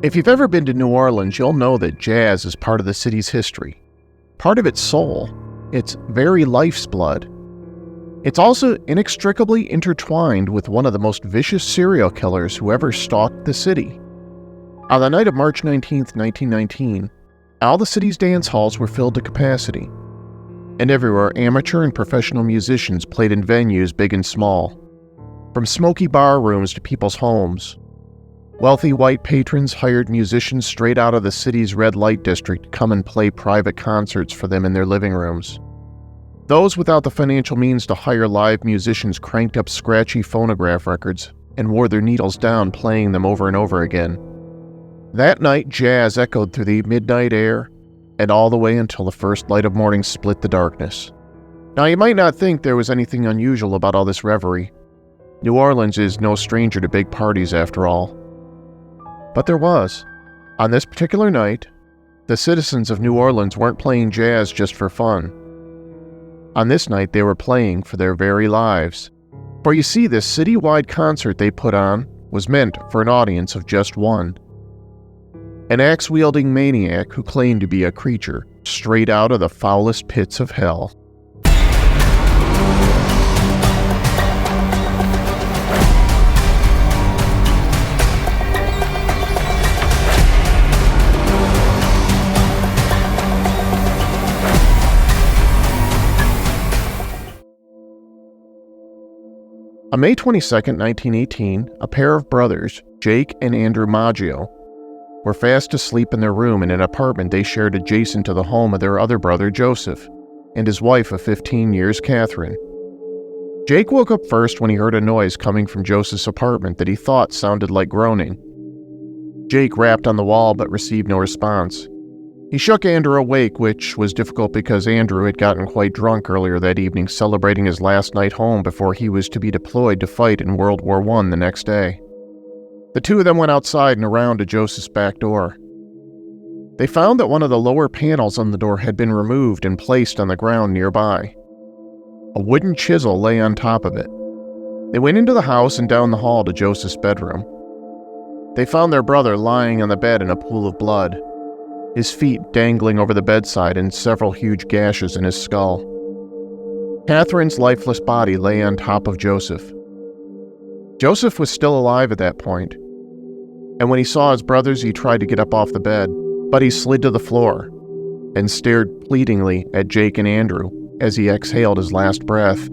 If you've ever been to New Orleans, you'll know that jazz is part of the city's history, part of its soul, its very life's blood. It's also inextricably intertwined with one of the most vicious serial killers who ever stalked the city. On the night of March 19, 1919, all the city's dance halls were filled to capacity, and everywhere amateur and professional musicians played in venues big and small, from smoky bar rooms to people's homes. Wealthy white patrons hired musicians straight out of the city's red light district to come and play private concerts for them in their living rooms. Those without the financial means to hire live musicians cranked up scratchy phonograph records and wore their needles down playing them over and over again. That night, jazz echoed through the midnight air and all the way until the first light of morning split the darkness. Now, you might not think there was anything unusual about all this revelry. New Orleans is no stranger to big parties after all. But there was. On this particular night, the citizens of New Orleans weren't playing jazz just for fun. On this night, they were playing for their very lives. For you see, this city-wide concert they put on was meant for an audience of just one. An axe-wielding maniac who claimed to be a creature straight out of the foulest pits of hell. On May 22, 1918, a pair of brothers, Jake and Andrew Majio, were fast asleep in their room in an apartment they shared adjacent to the home of their other brother, Joseph, and his wife of 15 years, Catherine. Jake woke up first when he heard a noise coming from Joseph's apartment that he thought sounded like groaning. Jake rapped on the wall but received no response. He shook Andrew awake, which was difficult because Andrew had gotten quite drunk earlier that evening, celebrating his last night home before he was to be deployed to fight in World War I the next day. The two of them went outside and around to Joseph's back door. They found that one of the lower panels on the door had been removed and placed on the ground nearby. A wooden chisel lay on top of it. They went into the house and down the hall to Joseph's bedroom. They found their brother lying on the bed in a pool of blood, his feet dangling over the bedside and several huge gashes in his skull. Catherine's lifeless body lay on top of Joseph. Joseph was still alive at that point, and when he saw his brothers, he tried to get up off the bed, but he slid to the floor and stared pleadingly at Jake and Andrew as he exhaled his last breath.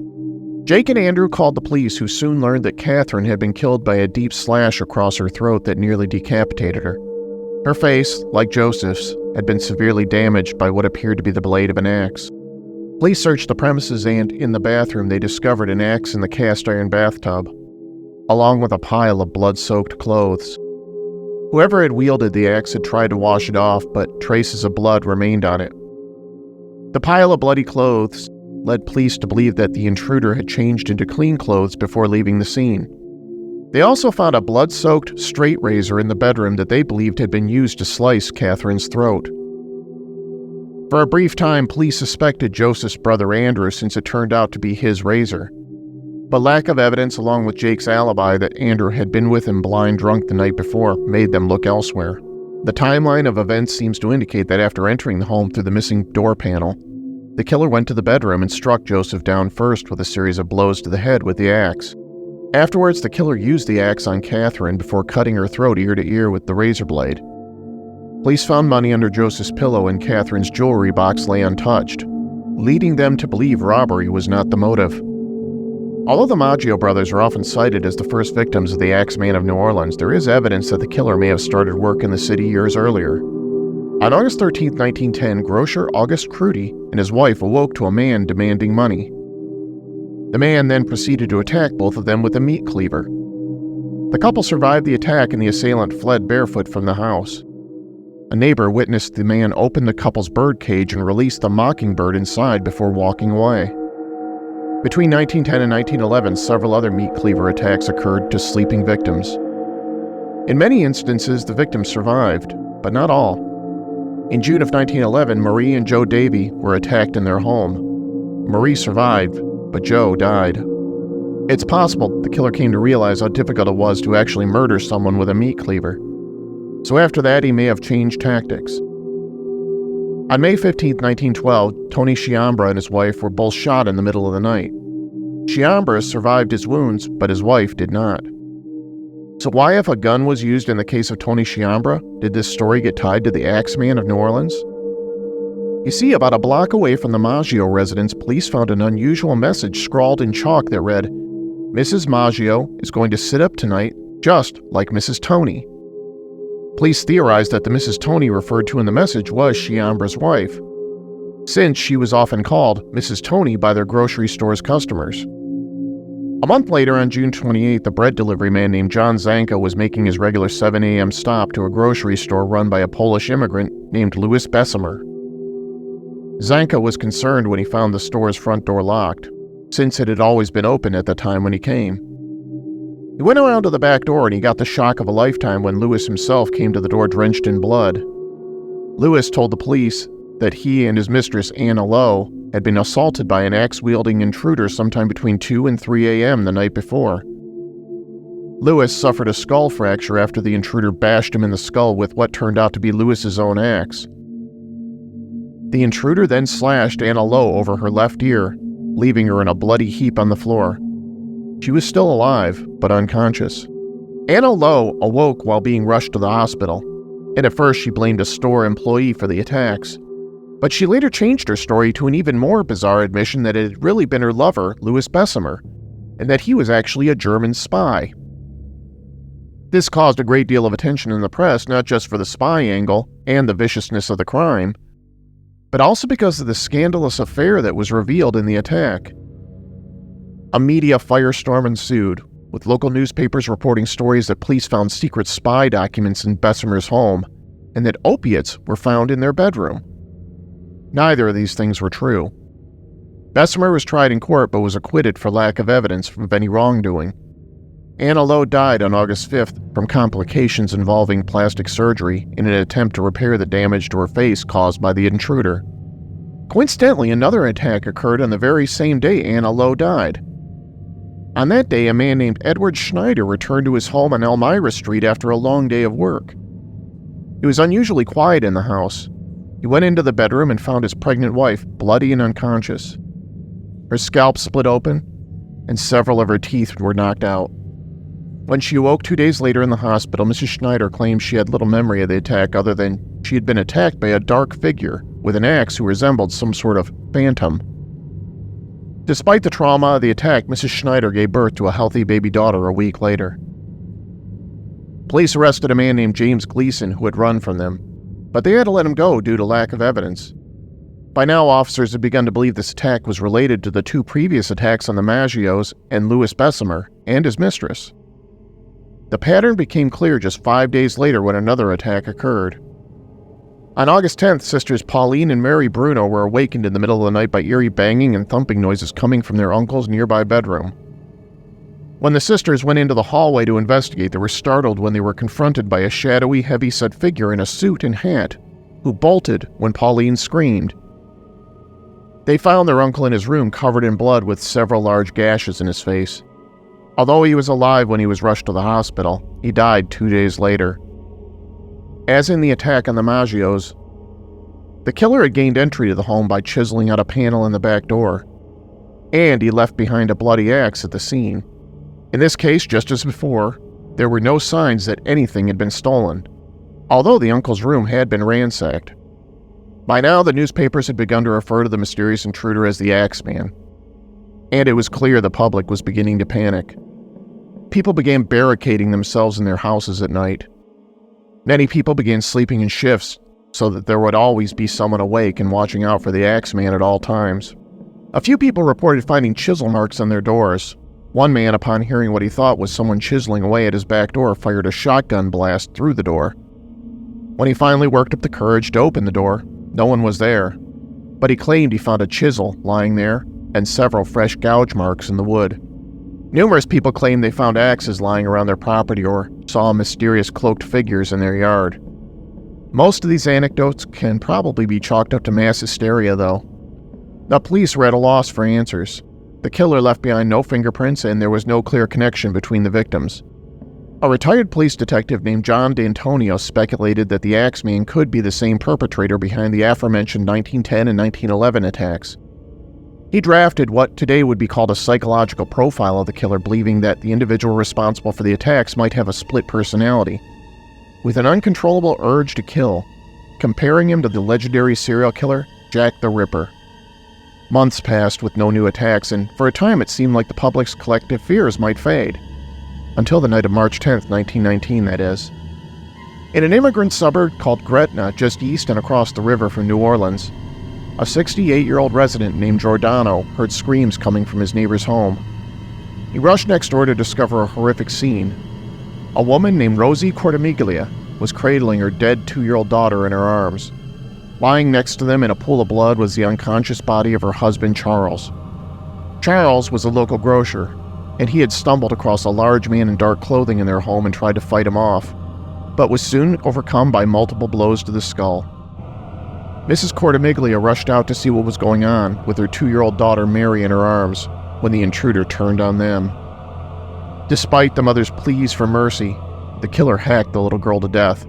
Jake and Andrew called the police, who soon learned that Catherine had been killed by a deep slash across her throat that nearly decapitated her. Her face, like Joseph's, had been severely damaged by what appeared to be the blade of an axe. Police searched the premises and, in the bathroom, they discovered an axe in the cast-iron bathtub, along with a pile of blood-soaked clothes. Whoever had wielded the axe had tried to wash it off, but traces of blood remained on it. The pile of bloody clothes led police to believe that the intruder had changed into clean clothes before leaving the scene. They also found a blood-soaked straight razor in the bedroom that they believed had been used to slice Catherine's throat. For a brief time, police suspected Joseph's brother Andrew, since it turned out to be his razor. But lack of evidence, along with Jake's alibi that Andrew had been with him blind drunk the night before, made them look elsewhere. The timeline of events seems to indicate that after entering the home through the missing door panel, the killer went to the bedroom and struck Joseph down first with a series of blows to the head with the axe. Afterwards, the killer used the axe on Catherine before cutting her throat ear to ear with the razor blade. Police found money under Joseph's pillow, and Catherine's jewelry box lay untouched, leading them to believe robbery was not the motive. Although the Majio brothers are often cited as the first victims of the Axeman of New Orleans, there is evidence that the killer may have started work in the city years earlier. On August 13, 1910, grocer August Crudy and his wife awoke to a man demanding money. The man then proceeded to attack both of them with a meat cleaver. The couple survived the attack, and the assailant fled barefoot from the house. A neighbor witnessed the man open the couple's bird cage and release the mockingbird inside before walking away. Between 1910 and 1911, several other meat cleaver attacks occurred to sleeping victims. In many instances, the victims survived, but not all. In June of 1911, Marie and Joe Davy were attacked in their home. Marie survived, but Joe died. It's possible the killer came to realize how difficult it was to actually murder someone with a meat cleaver. so after that he may have changed tactics. On May 15, 1912, Tony Chiambra and his wife were both shot in the middle of the night. Chiambra survived his wounds, but his wife did not. So why, if a gun was used in the case of Tony Chiambra, did this story get tied to the Axeman of New Orleans? You see, about a block away from the Majio residence, police found an unusual message scrawled in chalk that read, "Mrs. Majio is going to sit up tonight, just like Mrs. Tony." Police theorized that the Mrs. Tony referred to in the message was Chiambra's wife, since she was often called Mrs. Tony by their grocery store's customers. A month later, on June 28th, a bread delivery man named John Zanka was making his regular 7 a.m. stop to a grocery store run by a Polish immigrant named Louis Bessemer. Zanka was concerned when he found the store's front door locked, since it had always been open at the time when he came. He went around to the back door and he got the shock of a lifetime when Louis himself came to the door drenched in blood. Louis told the police that he and his mistress, Anna Lowe, had been assaulted by an axe-wielding intruder sometime between 2 and 3 a.m. the night before. Louis suffered a skull fracture after the intruder bashed him in the skull with what turned out to be Louis's own axe. The intruder then slashed Anna Lowe over her left ear, leaving her in a bloody heap on the floor. She was still alive, but unconscious. Anna Lowe awoke while being rushed to the hospital, and at first she blamed a store employee for the attacks. But she later changed her story to an even more bizarre admission that it had really been her lover, Louis Bessemer, and that he was actually a German spy. This caused a great deal of attention in the press, not just for the spy angle and the viciousness of the crime, but also because of the scandalous affair that was revealed in the attack. A media firestorm ensued, with local newspapers reporting stories that police found secret spy documents in Bessemer's home, and that opiates were found in their bedroom. Neither of these things were true. Bessemer was tried in court but was acquitted for lack of evidence of any wrongdoing. Anna Lowe died on August 5th from complications involving plastic surgery in an attempt to repair the damage to her face caused by the intruder. Coincidentally, another attack occurred on the very same day Anna Lowe died. On that day, a man named Edward Schneider returned to his home on Elmira Street after a long day of work. It was unusually quiet in the house. He went into the bedroom and found his pregnant wife bloody and unconscious. Her scalp split open, and several of her teeth were knocked out. When she awoke 2 days later in the hospital, Mrs. Schneider claimed she had little memory of the attack other than she had been attacked by a dark figure with an axe who resembled some sort of phantom. Despite the trauma of the attack, Mrs. Schneider gave birth to a healthy baby daughter a week later. Police arrested a man named James Gleason who had run from them, but they had to let him go due to lack of evidence. By now, officers had begun to believe this attack was related to the 2 previous attacks on the Magios and Louis Bessemer and his mistress. The pattern became clear just 5 days later when another attack occurred. On August 10th, sisters Pauline and Mary Bruno were awakened in the middle of the night by eerie banging and thumping noises coming from their uncle's nearby bedroom. When the sisters went into the hallway to investigate, they were startled when they were confronted by a shadowy, heavy-set figure in a suit and hat, who bolted when Pauline screamed. They found their uncle in his room covered in blood with several large gashes in his face. Although he was alive when he was rushed to the hospital, he died 2 days later. As in the attack on the Magios, the killer had gained entry to the home by chiseling out a panel in the back door, and he left behind a bloody axe at the scene. In this case, just as before, there were no signs that anything had been stolen, although the uncle's room had been ransacked. By now, the newspapers had begun to refer to the mysterious intruder as the Axeman, and it was clear the public was beginning to panic. People began barricading themselves in their houses at night. Many people began sleeping in shifts so that there would always be someone awake and watching out for the Axeman at all times. A few people reported finding chisel marks on their doors. One man, upon hearing what he thought was someone chiseling away at his back door, fired a shotgun blast through the door. When he finally worked up the courage to open the door, no one was there, but he claimed he found a chisel lying there and several fresh gouge marks in the wood. Numerous people claimed they found axes lying around their property or saw mysterious cloaked figures in their yard. Most of these anecdotes can probably be chalked up to mass hysteria, though. The police were at a loss for answers. The killer left behind no fingerprints and there was no clear connection between the victims. A retired police detective named John D'Antonio speculated that the Axeman could be the same perpetrator behind the aforementioned 1910 and 1911 attacks. He drafted what today would be called a psychological profile of the killer, believing that the individual responsible for the attacks might have a split personality, with an uncontrollable urge to kill, comparing him to the legendary serial killer Jack the Ripper. Months passed with no new attacks, and for a time it seemed like the public's collective fears might fade. Until the night of March 10th, 1919, that is. In an immigrant suburb called Gretna, just east and across the river from New Orleans, a 68-year-old resident named Giordano heard screams coming from his neighbor's home. He rushed next door to discover a horrific scene. A woman named Rosie Cortimiglia was cradling her dead 2-year-old daughter in her arms. Lying next to them in a pool of blood was the unconscious body of her husband, Charles. Charles was a local grocer, and he had stumbled across a large man in dark clothing in their home and tried to fight him off, but was soon overcome by multiple blows to the skull. Mrs. Cortimiglia rushed out to see what was going on, with her 2-year-old daughter Mary in her arms, when the intruder turned on them. Despite the mother's pleas for mercy, the killer hacked the little girl to death,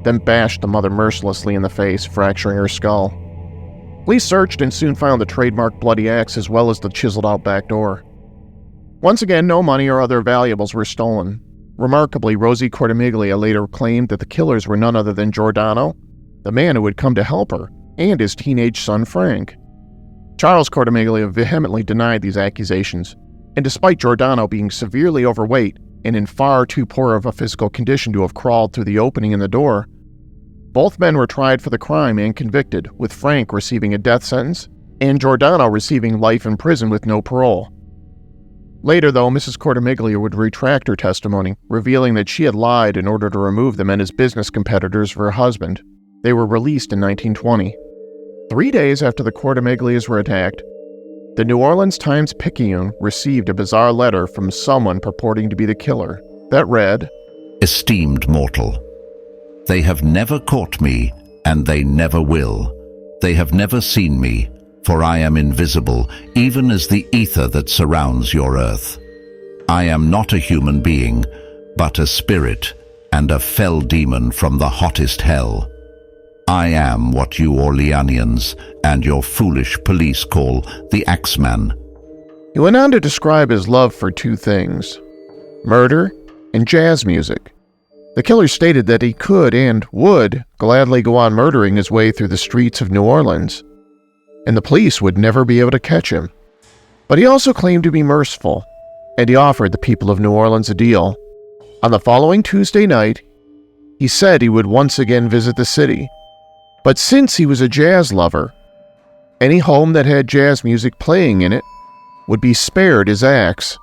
then bashed the mother mercilessly in the face, fracturing her skull. Police searched and soon found the trademark bloody axe as well as the chiseled-out back door. Once again, no money or other valuables were stolen. Remarkably, Rosie Cortimiglia later claimed that the killers were none other than Giordano, the man who had come to help her, and his teenage son Frank. Charles Cortimiglia vehemently denied these accusations, and despite Giordano being severely overweight and in far too poor of a physical condition to have crawled through the opening in the door, both men were tried for the crime and convicted, with Frank receiving a death sentence and Giordano receiving life in prison with no parole. Later, though, Mrs. Cortimiglia would retract her testimony, revealing that she had lied in order to remove the men as business competitors for her husband. They were released in 1920. 3 days after the Cortimiglias were attacked, the New Orleans Times-Picayune received a bizarre letter from someone purporting to be the killer that read, "Esteemed mortal, they have never caught me, and they never will. They have never seen me, for I am invisible, even as the ether that surrounds your earth. I am not a human being, but a spirit and a fell demon from the hottest hell. I am what you Orleanians and your foolish police call the Axeman." He went on to describe his love for 2 things: murder and jazz music. The killer stated that he could and would gladly go on murdering his way through the streets of New Orleans, and the police would never be able to catch him. But he also claimed to be merciful, and he offered the people of New Orleans a deal. On the following Tuesday night, he said he would once again visit the city. But since he was a jazz lover, any home that had jazz music playing in it would be spared his axe.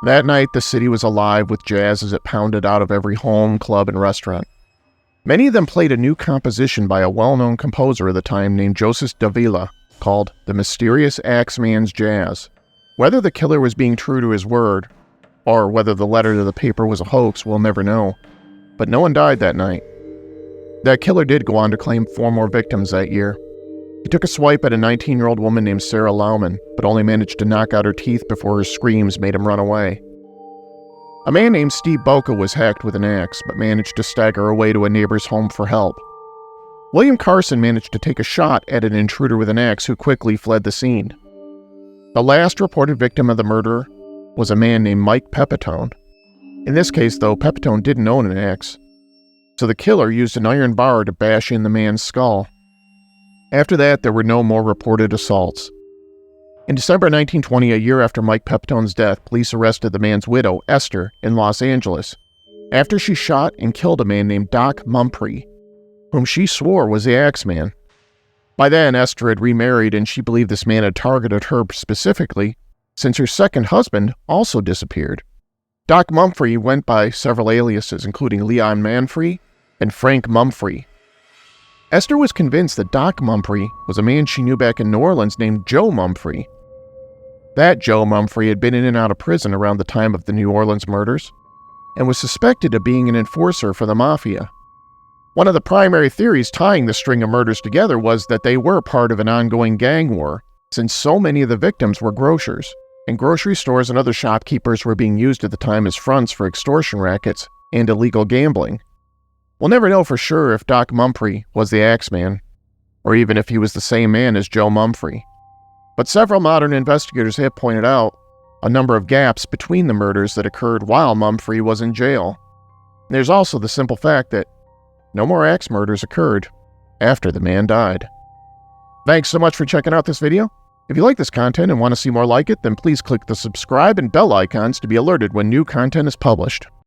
That night, the city was alive with jazz as it pounded out of every home, club, and restaurant. Many of them played a new composition by a well-known composer of the time named Joseph Davila, called The Mysterious Axeman's Jazz. Whether the killer was being true to his word, or whether the letter to the paper was a hoax, we'll never know. But no one died that night. That killer did go on to claim 4 more victims that year. He took a swipe at a 19-year-old woman named Sarah Lauman, but only managed to knock out her teeth before her screams made him run away. A man named Steve Boca was hacked with an axe, but managed to stagger away to a neighbor's home for help. William Carson managed to take a shot at an intruder with an axe who quickly fled the scene. The last reported victim of the murder was a man named Mike Pepitone. In this case, though, Pepitone didn't own an axe, so the killer used an iron bar to bash in the man's skull. After that, there were no more reported assaults. In December 1920, a year after Mike Pepitone's death, police arrested the man's widow, Esther, in Los Angeles, after she shot and killed a man named Doc Mumphrey, whom she swore was the Axeman. By then, Esther had remarried, and she believed this man had targeted her specifically, since her second husband also disappeared. Doc Mumphrey went by several aliases, including Leon Manfrey and Frank Mumphrey. Esther was convinced that Doc Mumphrey was a man she knew back in New Orleans named Joe Mumphrey. That Joe Mumphrey had been in and out of prison around the time of the New Orleans murders, and was suspected of being an enforcer for the mafia. One of the primary theories tying the string of murders together was that they were part of an ongoing gang war, since so many of the victims were grocers, and grocery stores and other shopkeepers were being used at the time as fronts for extortion rackets and illegal gambling. We'll never know for sure if Doc Mumphrey was the Axeman, or even if he was the same man as Joe Mumphrey. But several modern investigators have pointed out a number of gaps between the murders that occurred while Mumphrey was in jail. And there's also the simple fact that no more axe murders occurred after the man died. Thanks so much for checking out this video. If you like this content and want to see more like it, then please click the subscribe and bell icons to be alerted when new content is published.